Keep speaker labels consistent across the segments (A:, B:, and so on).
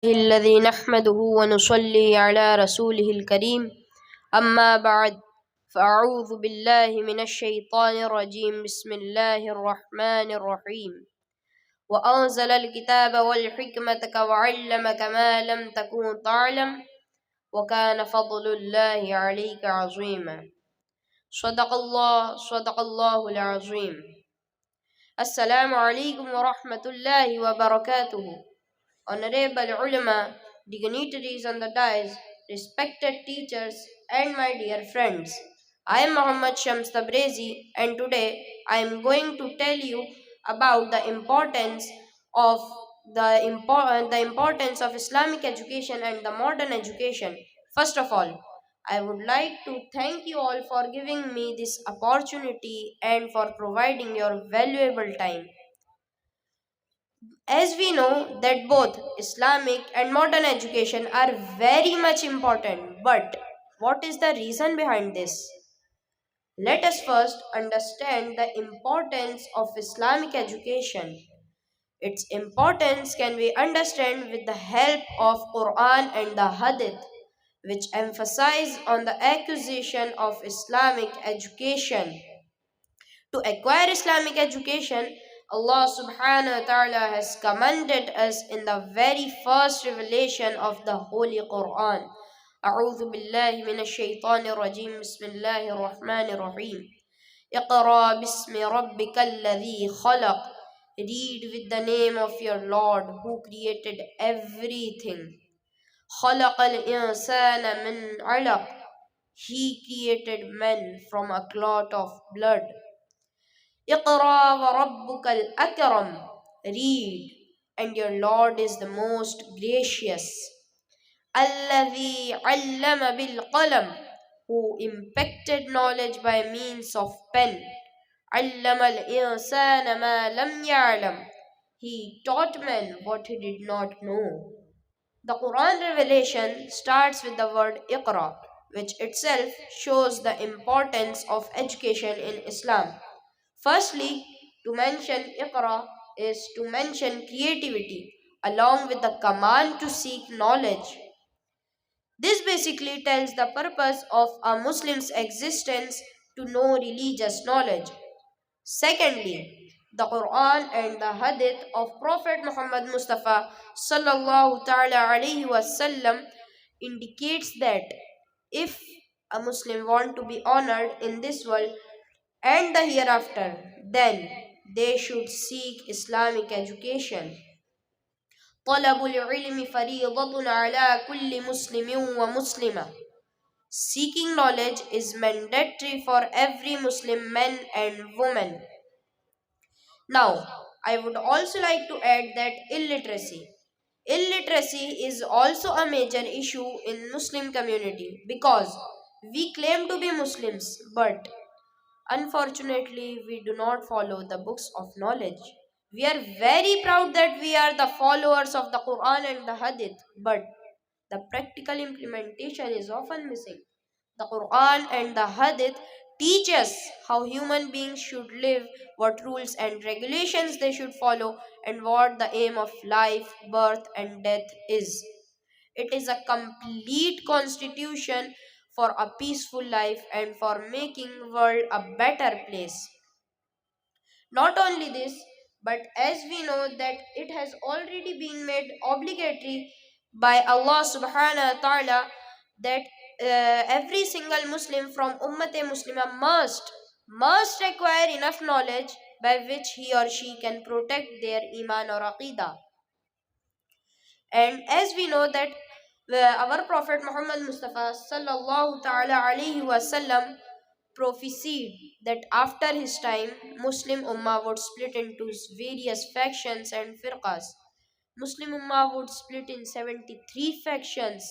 A: الذي نحمده ونصلي على رسوله الكريم أما بعد فأعوذ بالله من الشيطان الرجيم بسم الله الرحمن الرحيم وأنزل الكتاب والحكمة وعلمك ما لم تكن تعلم وكان فضل الله عليك عظيما صدق الله العظيم. السلام عليكم ورحمة الله وبركاته. Honorable ulama, dignitaries on the dais, respected teachers, and my dear friends. I am Muhammad Shams Tabrezi, and today I am going to tell you about the importance of the importance of Islamic education and the modern education. First of all, I would like to thank you all for giving me this opportunity and for providing your valuable time. As we know that both Islamic and modern education are very much important, but what is the reason behind this? Let us first understand the importance of Islamic education. Its importance can be understood with the help of Quran and the Hadith, which emphasize on the acquisition of Islamic education. To acquire Islamic education, Allah subhanahu wa ta'ala has commanded us in the very first revelation of the Holy Quran. أعوذ بالله من الشيطان الرجيم بسم الله الرحمن الرحيم اقرأ باسم ربك الذي خلق. Read with the name of your Lord who created everything. خلق الإنسان من علق. He created man from a clot of blood. اقرأ وربك الأكرم. Read, and your Lord is the most gracious. الذي علم بالقلم. Who impacted knowledge by means of pen. علم الإنسان ما لم يعلم. He taught man what he did not know. The Quran revelation starts with the word Iqra, which itself shows the importance of education in Islam. Firstly, to mention Iqra is to mention creativity along with the command to seek knowledge. This basically tells the purpose of a Muslim's existence to know religious knowledge. Secondly, the Quran and the Hadith of Prophet Muhammad Mustafa sallallahu ta'ala alayhi wasallam indicates that if a Muslim want to be honored in this world and the hereafter, then they should seek Islamic education. طلب العلم فريضة على كل مسلم ومسلمة. Seeking knowledge is mandatory for every Muslim man and woman. Now, I would also like to add that illiteracy. Illiteracy is also a major issue in Muslim community because we claim to be Muslims, but unfortunately, we do not follow the books of knowledge. We are very proud that we are the followers of the Quran and the Hadith, but the practical implementation is often missing. The Quran and the Hadith teach us how human beings should live, what rules and regulations they should follow, and what the aim of life, birth, and death is. It is a complete constitution for a peaceful life and for making world a better place. Not only this, but as we know that it has already been made obligatory by Allah subhanahu wa ta'ala that every single Muslim from Ummat Muslimah must acquire enough knowledge by which he or she can protect their iman or aqidah. And as we know that our Prophet Muhammad Mustafa sallallahu ta'ala alayhi wasallam prophesied that after his time, Muslim Ummah would split into various factions and firqas. Muslim Ummah would split in 73 factions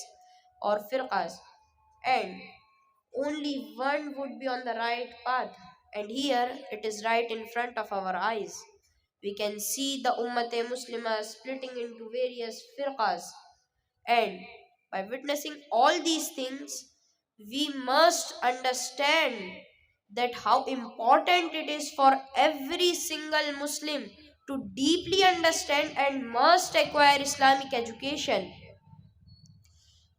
A: or firqas, and only one would be on the right path. And here it is right in front of our eyes. We can see the Ummat Muslimah splitting into various firqas, and by witnessing all these things, we must understand that how important it is for every single Muslim to deeply understand and must acquire Islamic education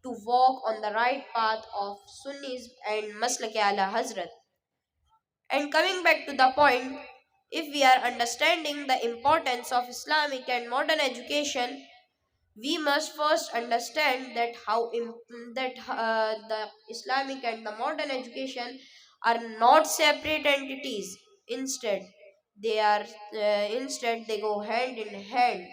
A: to walk on the right path of Sunnism and Maslak Ala Hazrat. And coming back to the point, if we are understanding the importance of Islamic and modern education, we must first understand that the Islamic and the modern education are not separate entities. Instead, instead they go hand in hand.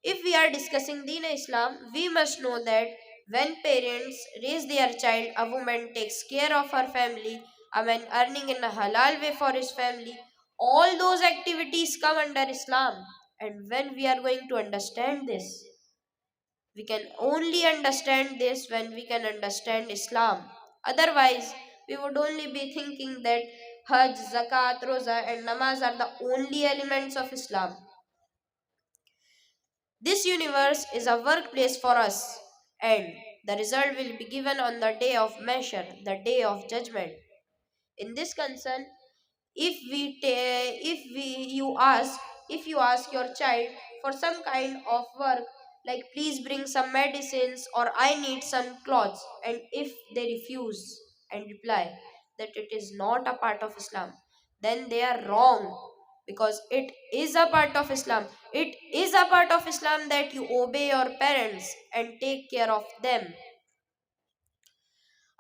A: If we are discussing Deen Islam, we must know that when parents raise their child, a woman takes care of her family, a man earning in a halal way for his family, all those activities come under Islam. And when we are going to understand this, we can only understand this when we can understand Islam. Otherwise, we would only be thinking that Hajj, Zakat, Roza, and Namaz are the only elements of Islam. This universe is a workplace for us, and the result will be given on the day of measure, the day of judgment. In this concern, if you ask your child for some kind of work, like please bring some medicines or I need some clothes, and if they refuse and reply that it is not a part of Islam, then they are wrong, because it is a part of Islam. It is a part of Islam that you obey your parents and take care of them.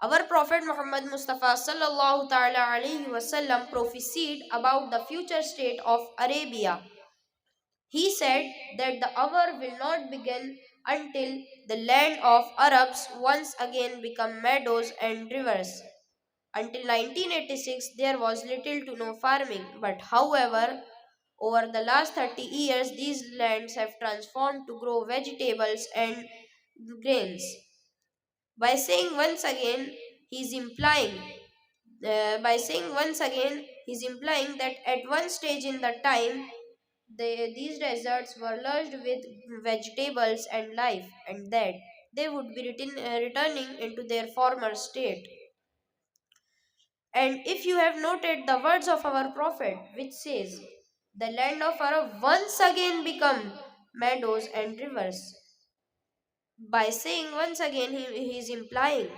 A: Our Prophet Muhammad Mustafa sallallahu ta'ala alayhi wasallam prophesied about the future state of Arabia. He said that the hour will not begin until the land of Arabs once again become meadows and rivers. Until 1986, there was little to no farming, but however, over the last 30 years, these lands have transformed to grow vegetables and grains. By saying once again, he's implying he's implying that at one stage in the time, these deserts were lodged with vegetables and life, and that they would be returning into their former state. And if you have noted the words of our prophet, which says, the land of Arab once again become meadows and rivers. By saying once again, he is implying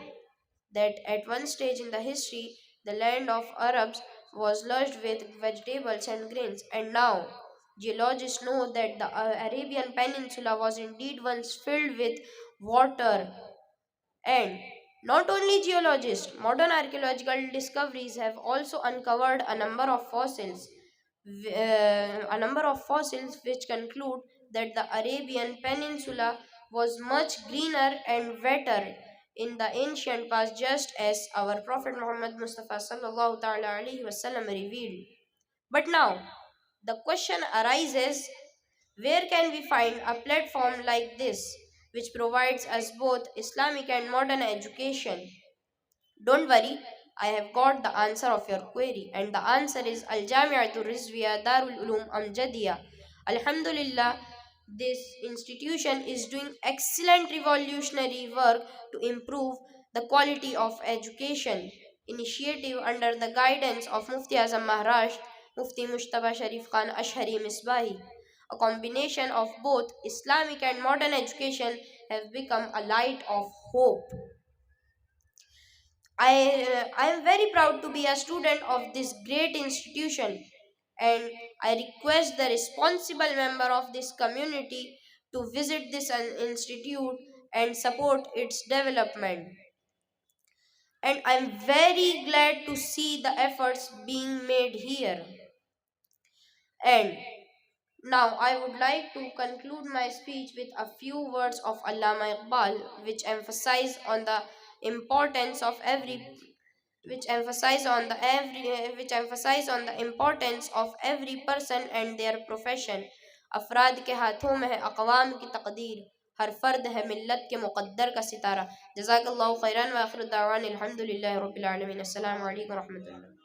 A: that at one stage in the history, the land of Arabs was lodged with vegetables and grains, and now geologists know that the Arabian Peninsula was indeed once filled with water. And not only geologists, modern archaeological discoveries have also uncovered a number of fossils which conclude that the Arabian Peninsula was much greener and wetter in the ancient past, just as our Prophet Muhammad Mustafa sallallahu ta'ala alaihi wasallam revealed. But now, the question arises, where can we find a platform like this which provides us both Islamic and modern education? Don't worry, I have got the answer of your query, and the answer is Al Jamiatul Rizwiya Darul Ulum Amjadiya. Alhamdulillah, this institution is doing excellent revolutionary work to improve the quality of education. Initiative under the guidance of Mufti Azam Maharashtra, Mufti Mushtaba Sharif Khan Ashari Misbahi. A combination of both Islamic and modern education have become a light of hope. I am very proud to be a student of this great institution, and I request the responsible member of this community to visit this institute and support its development. And I am very glad to see the efforts being made here. And now I would like to conclude my speech with a few words of Allama Iqbal, importance of every which emphasize on the importance of every person and their profession. अफराद के हाथों में है अक़वाम की तकदीर, हर फर्द है मिल्लत के मुक़द्दर का सितारा. जज़ाकल्लाहु खैरन व आखिर दावाना अल्हम्दुलिल्लाहि रब्बिल आलमीन. अस्सलामु अलैकुम व रहमतुल्लाह.